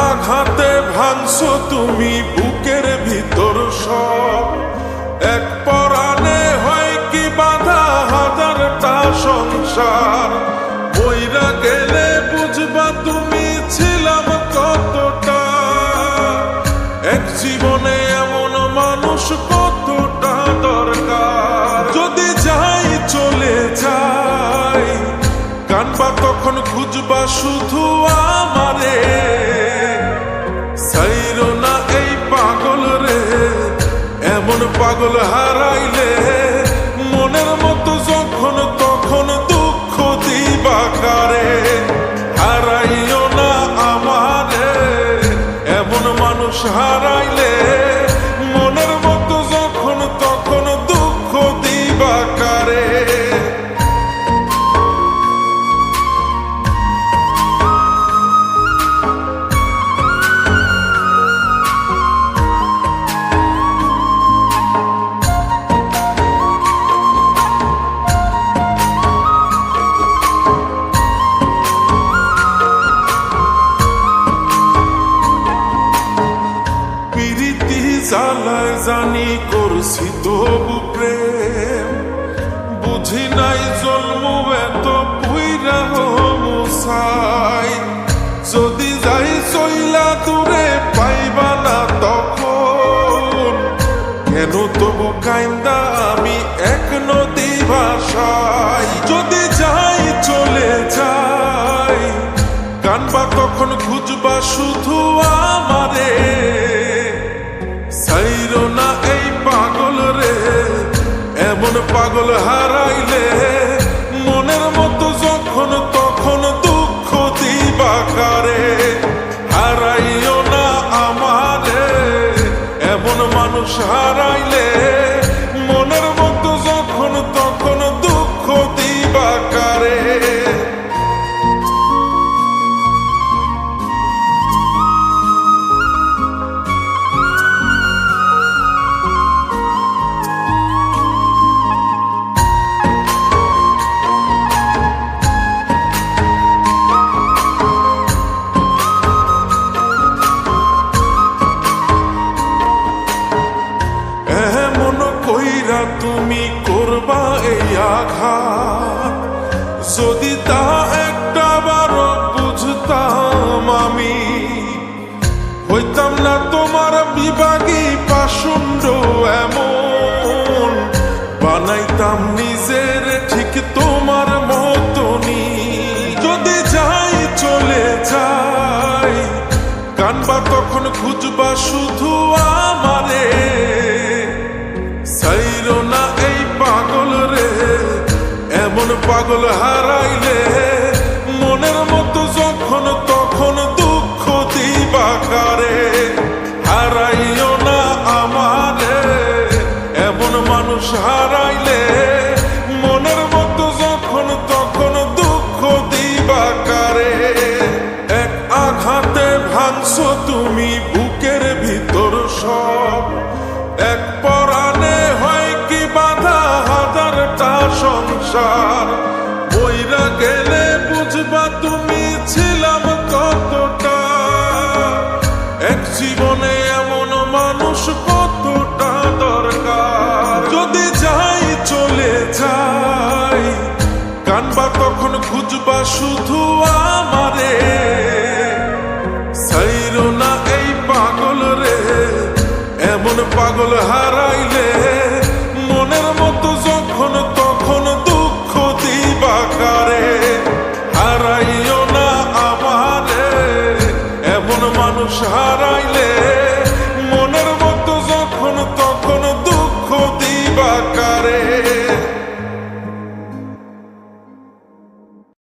আঘাতে ভাঙছো তুমি বুকের ভিতর সব, এক পরাণে হয় কি বাধা হাজারটা সংসার। বইরা গেলে বুঝবা তুমি ছিলাম কতটা, এক জীবনে এমন মানুষ কতটা দরকার। যদি যাই চলে যাই কানবা তখন খুঁজবা শুধু আমারে, সাইরো না এই পাগল রে। এমন পাগল হারাইলে মনের মতো যখন তখন দুঃখ দিবা কারে। হারাইও না আমারে, এমন মানুষ হারাইলে মনের মতো যখন তখন দুঃখ দিবা কারে। জ্বালায় জানি করছি তবু প্রেম, বুঝি নাই জন্ম এত পুইরা মুসাই। যদি যাই চইলা দূরে পাইবা না তখন, কেন তবু কাইন্দা আমি এক নদী ভাষায়। যদি যাই চলে যাই কানবা তখন খুঁজবা শুধু আমারে, সাইরো না এই পাগল রে। এমন পাগল হারাইলে মনের মতো যখন তখন দুঃখ দিবা কারে। হারাইও না আমারে, এমন মানুষ হারাইলে মনের মতো যখন তখন দুঃখ দিবা কারে। কইরা তুমি করবা এই আঘাত, যদি তা একটা বার বুঝতাম আমি, হইতাম না তোমার বিভাগী পাষণ্ড এমন। বানাইতাম নিজের ঠিক তোমার মতনই। যদি যাই চলে যাই কানবা তখন খুঁজবা শুধু আমারে, সাইরো না এই পাগল রে। এমন পাগল হারাইলে মনের মতো যখন তখন দুঃখ দিবা কারে। হারাইও না আমারে, এমন মানুষ হারাইলে মনের মতো যখন তখন দুঃখ দিবা কারে। এক আঘাতে ভাঙছো তুমি